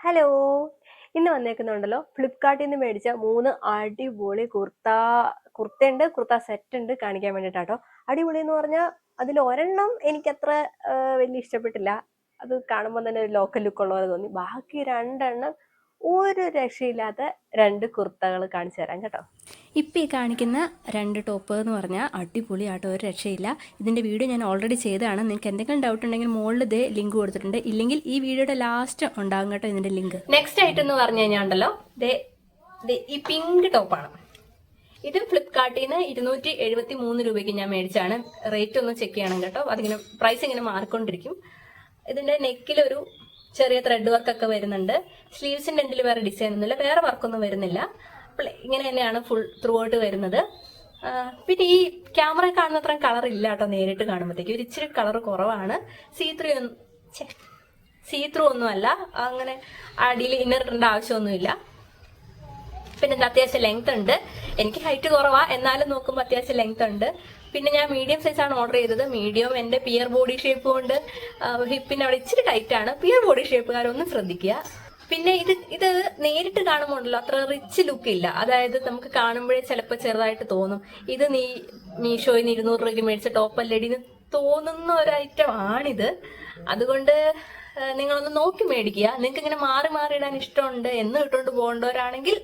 Hello! ഇന്ന് വന്നേക്കുന്നുണ്ടല്ലോ ഫ്ലിപ്കാർട്ടിൽ നിന്ന് മേടിച്ച 3 അടിപൊളി കുർത്തയുണ്ട്, കുർത്ത സെറ്റുണ്ട് കാണിക്കാൻ വേണ്ടിയിട്ടാട്ടോ. അടിപൊളിയെന്ന് പറഞ്ഞാൽ അതിൽ ഒരെണ്ണം എനിക്കത്ര വലിയ ഇഷ്ടപ്പെട്ടില്ല. അത് കാണുമ്പോൾ തന്നെ ഒരു ലോക്കൽ ലുക്ക് ഉള്ള പോലെ തോന്നി. ബാക്കി 2 എണ്ണം ഒരു രക്ഷയില്ലാത്ത 2 കുർത്തകൾ കാണിച്ചു തരാം കേട്ടോ. ഇപ്പം ഈ കാണിക്കുന്ന 2 ടോപ്പ് എന്ന് പറഞ്ഞാൽ അടിപൊളിയാട്ടോ, ഒരു രക്ഷയില്ല. ഇതിൻ്റെ വീഡിയോ ഞാൻ ഓൾറെഡി ചെയ്തതാണ്. നിങ്ങൾക്ക് എന്തെങ്കിലും ഡൗട്ട് ഉണ്ടെങ്കിൽ മുകളിൽ ഇതേ ലിങ്ക് കൊടുത്തിട്ടുണ്ട്. ഇല്ലെങ്കിൽ ഈ വീഡിയോയുടെ ലാസ്റ്റ് ഉണ്ടാകും കേട്ടോ ഇതിൻ്റെ ലിങ്ക്. നെക്സ്റ്റ് ആയിട്ട് എന്ന് പറഞ്ഞു കഴിഞ്ഞാൽ ഉണ്ടല്ലോ ഈ പിങ്ക് ടോപ്പാണ്. ഇത് ഫ്ലിപ്കാർട്ടിൽ നിന്ന് 273 രൂപയ്ക്ക് ഞാൻ മേടിച്ചാണ്. റേറ്റ് ഒന്ന് ചെക്ക് ചെയ്യണം കേട്ടോ. അതിങ്ങനെ പ്രൈസ് ഇങ്ങനെ മാറിക്കൊണ്ടിരിക്കും. ഇതിന്റെ നെക്കിലൊരു ചെറിയ ത്രെഡ് വർക്ക് ഒക്കെ വരുന്നുണ്ട്. സ്ലീവ്സിന്റെ എൻഡിൽ വേറെ ഡിസൈൻ ഒന്നുമില്ല, വേറെ വർക്കൊന്നും വരുന്നില്ല. ഇങ്ങനെ തന്നെയാണ് ഫുൾ ത്രൂ ഔട്ട് വരുന്നത്. പിന്നെ ഈ ക്യാമറ കാണുന്ന അത്രയും കളർ ഇല്ല കേട്ടോ. നേരിട്ട് കാണുമ്പോഴത്തേക്ക് ഒരു ഇച്ചിരി കളർ കുറവാണ്. സീ ത്രൂ ഒന്നും അല്ല. അങ്ങനെ അടിയിൽ ഇന്നർ ഇടേണ്ട ആവശ്യമൊന്നുമില്ല. പിന്നെ അത്യാവശ്യം ലെങ്ത് ഉണ്ട്. എനിക്ക് ഹൈറ്റ് കുറവാ, എന്നാലും നോക്കുമ്പോൾ അത്യാവശ്യം ലെങ്ത് ഉണ്ട്. പിന്നെ ഞാൻ മീഡിയം സൈസ് ആണ് ഓർഡർ ചെയ്തത്. മീഡിയം എന്റെ പിയർ ബോഡി ഷേപ്പ് കൊണ്ട് ഹിപ്പിന് അവിടെ ഇച്ചിരി ടൈറ്റ് ആണ്. പിയർ ബോഡി ഷേപ്പുകാരൊന്നും ശ്രദ്ധിക്കുക. പിന്നെ ഇത് നേരിട്ട് കാണുമ്പോൾ ഉണ്ടല്ലോ അത്ര റിച്ച് ലുക്ക് ഇല്ല. അതായത് നമുക്ക് കാണുമ്പോഴേ ചിലപ്പോൾ ചെറുതായിട്ട് തോന്നും ഇത് നീ മീഷോയിൽ നിന്ന് 200 രൂപയ്ക്ക് മേടിച്ച ടോപ്പ് അല്ലേടിന്ന് തോന്നുന്ന ഒരു ഐറ്റം ആണിത്. അതുകൊണ്ട് നിങ്ങളൊന്ന് നോക്കി മേടിക്കുക. നിങ്ങൾക്ക് ഇങ്ങനെ മാറി മാറി ഇടാൻ ഇഷ്ടമുണ്ട് എന്ന് ഇട്ടുകൊണ്ട് പോകേണ്ടവരാണെങ്കിൽ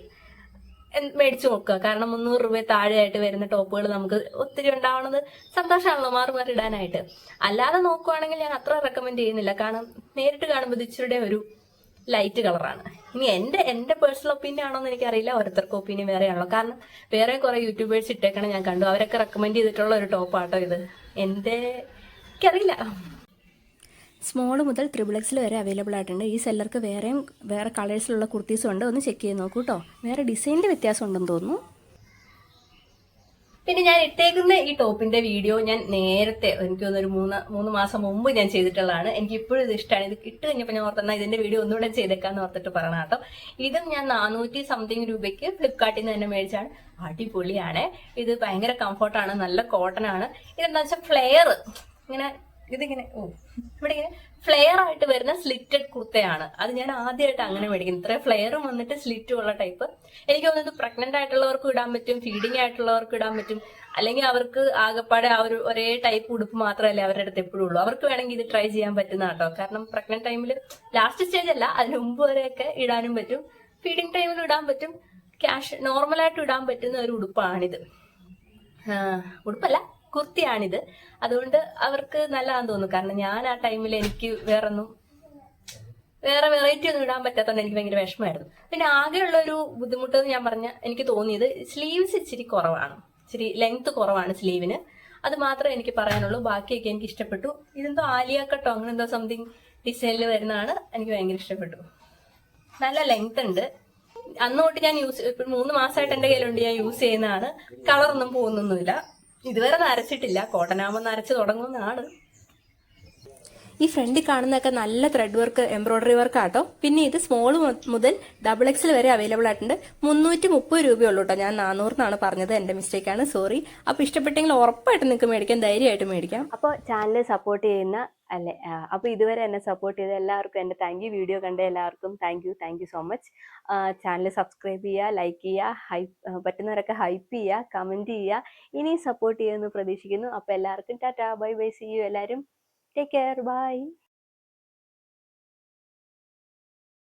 മേടിച്ചു നോക്കുക. കാരണം 300 രൂപ താഴെയായിട്ട് വരുന്ന ടോപ്പുകൾ നമുക്ക് ഒത്തിരി ഉണ്ടാവുന്നത് സന്തോഷമാണല്ലോ മാറി മാറി ഇടാനായിട്ട്. അല്ലാതെ നോക്കുവാണെങ്കിൽ ഞാൻ അത്ര റെക്കമെൻഡ് ചെയ്യുന്നില്ല. കാരണം നേരിട്ട് കാണുമ്പോൾ ഇച്ചിരിയുടെ ഒരു ലൈറ്റ് കളറാണ്. ഇനി എന്റെ പേഴ്സണൽ ഒപ്പീനിയൻ ആണോ എന്ന് എനിക്കറിയില്ല. ഓരോരുത്തർക്ക് ഒപ്പീനിയൻ വേറെയാണല്ലോ. കാരണം വേറെ കുറെ യൂട്യൂബേഴ്സ് ഇട്ടേക്കണം ഞാൻ കണ്ടു. അവരൊക്കെ റെക്കമെൻഡ് ചെയ്തിട്ടുള്ള ഒരു ടോപ്പാട്ടോ ഇത്. എനിക്കറിയില്ല. സ്മോൾ മുതൽ XXL വരെ അവൈലബിൾ ആയിട്ടുണ്ട്. ഈ സെല്ലർക്ക് വേറെ കളേഴ്സിലുള്ള കുർത്തീസും ഉണ്ട്. ഒന്ന് ചെക്ക് ചെയ്ത് നോക്കൂ കേട്ടോ. വേറെ ഡിസൈനിൻ്റെ വ്യത്യാസം ഉണ്ടെന്ന് തോന്നുന്നു. പിന്നെ ഞാൻ ഇട്ടേക്കുന്ന ഈ ടോപ്പിന്റെ വീഡിയോ ഞാൻ നേരത്തെ എനിക്ക് തോന്നുന്നു ഒരു മൂന്ന് മാസം മുമ്പ് ഞാൻ ചെയ്തിട്ടുള്ളതാണ്. എനിക്ക് ഇപ്പോഴും ഇത് ഇഷ്ടമാണ്. ഇത് ഇട്ട് കഴിഞ്ഞപ്പോൾ ഞാൻ ഓർത്തുന്ന ഇതിന്റെ വീഡിയോ ഒന്നുകൂടെ ചെയ്തേക്കാന്ന് ഓർത്തിട്ട് പറയണം കേട്ടോ. ഇതും ഞാൻ 400 സംതിങ് രൂപയ്ക്ക് ഫ്ലിപ്കാർട്ടിൽ നിന്ന് തന്നെ മേടിച്ചാണ്. അടിപൊളിയാണ്. ഇത് ഭയങ്കര കംഫർട്ടാണ്, നല്ല കോട്ടൺ ആണ്. ഇതെന്താ വെച്ചാൽ ഫ്ലെയർ ഇതിങ്ങനെ ഇവിടെ ഇങ്ങനെ ഫ്ലെയർ ആയിട്ട് വരുന്ന സ്ലിറ്റഡ് കുർത്തയാണ്. അത് ഞാൻ ആദ്യമായിട്ട് അങ്ങനെ മേടിക്കുന്നത്. ഇത്ര ഫ്ലെയറും വന്നിട്ട് സ്ലിറ്റും ഉള്ള ടൈപ്പ്. എനിക്ക് തോന്നുന്നത് പ്രഗ്നന്റ് ആയിട്ടുള്ളവർക്കും ഇടാൻ പറ്റും, ഫീഡിങ് ആയിട്ടുള്ളവർക്കും ഇടാൻ പറ്റും. അല്ലെങ്കിൽ അവർക്ക് ആകെപ്പാടെ ആ ഒരു ഒരേ ടൈപ്പ് ഉടുപ്പ് മാത്രമല്ലേ അവരുടെ അടുത്ത് എപ്പോഴും ഉള്ളൂ. അവർക്ക് വേണമെങ്കിൽ ഇത് ട്രൈ ചെയ്യാൻ പറ്റുന്ന കേട്ടോ. കാരണം പ്രഗ്നന്റ് ടൈമിൽ ലാസ്റ്റ് സ്റ്റേജ് അല്ല, അതിന് മുമ്പ് വരെയൊക്കെ ഇടാനും പറ്റും, ഫീഡിങ് ടൈമിൽ ഇടാൻ പറ്റും, നോർമലായിട്ട് ഇടാൻ പറ്റുന്ന ഒരു ഉടുപ്പാണിത്. ഉടുപ്പല്ല, കുർത്തിയാണിത്. അതുകൊണ്ട് അവർക്ക് നല്ലതാന്ന് തോന്നുന്നു. കാരണം ഞാൻ ആ ടൈമിൽ എനിക്ക് വേറെ വെറൈറ്റി ഒന്നും ഇടാൻ പറ്റാത്തതുകൊണ്ട് എനിക്ക് ഭയങ്കര വിഷമമായിരുന്നു. പിന്നെ ആകെയുള്ള ഒരു ബുദ്ധിമുട്ട് എന്ന് ഞാൻ എനിക്ക് തോന്നിയത് സ്ലീവ്സ് ഇച്ചിരി കുറവാണ്. ഇച്ചിരി ലെങ്ത് കുറവാണ് സ്ലീവിന്. അത് മാത്രമേ എനിക്ക് പറയാനുള്ളൂ. ബാക്കിയൊക്കെ എനിക്ക് ഇഷ്ടപ്പെട്ടു. ഇതെന്തോ ആലിയ കട്ടോ അങ്ങനെ എന്തോ സംതിങ് ഡിസൈനിൽ വരുന്നതാണ്. എനിക്ക് ഭയങ്കര ഇഷ്ടപ്പെട്ടു. നല്ല ലെങ്ത് ഉണ്ട്. അന്ന് തൊട്ട് ഞാൻ 3 മാസമായിട്ട് എന്റെ കയ്യിലുണ്ട്. ഞാൻ യൂസ് ചെയ്യുന്നതാണ്. കളറൊന്നും പോകുന്നൊന്നുമില്ല. ഇതുവരെ നരച്ചിട്ടില്ല. കോട്ടനാകുമ്പോൾ നരച്ച് തുടങ്ങുന്നതാണ്. ഈ ഫ്രണ്ടിൽ കാണുന്നതൊക്കെ നല്ല ത്രെഡ് വർക്ക്, എംബ്രോയിഡറി വർക്ക് ആട്ടോ. പിന്നെ ഇത് സ്മോൾ മുതൽ XXL വരെ അവൈലബിൾ ആയിട്ടുണ്ട്. 330 രൂപയുള്ളൂ കേട്ടോ. ഞാൻ 400 എന്നാണ് പറഞ്ഞത്, എന്റെ മിസ്റ്റേക്ക് ആണ്, സോറി. അപ്പൊ ഇഷ്ടപ്പെട്ടെങ്കിൽ ഉറപ്പായിട്ട് നിങ്ങൾക്ക് മേടിക്കാം, ധൈര്യമായിട്ട് മേടിക്കാം. അപ്പോൾ ചാനൽ സപ്പോർട്ട് ചെയ്യുന്ന അപ്പോൾ ഇതുവരെ എന്നെ സപ്പോർട്ട് ചെയ്ത എല്ലാവർക്കും എൻ്റെ താങ്ക് യു. വീഡിയോ കണ്ട എല്ലാവർക്കും thank you so much. Channel subscribe ചെയ്യുക, ലൈക്ക് ചെയ്യുക, പറ്റുന്നവരൊക്കെ ഹൈപ്പ് ചെയ്യുക, കമൻറ്റ് ചെയ്യുക. ഇനിയും സപ്പോർട്ട് ചെയ്യുമെന്ന് പ്രതീക്ഷിക്കുന്നു. അപ്പോൾ എല്ലാവർക്കും tata, bye bye, see you. എല്ലാവരും ടേക്ക് കെയർ, ബൈ.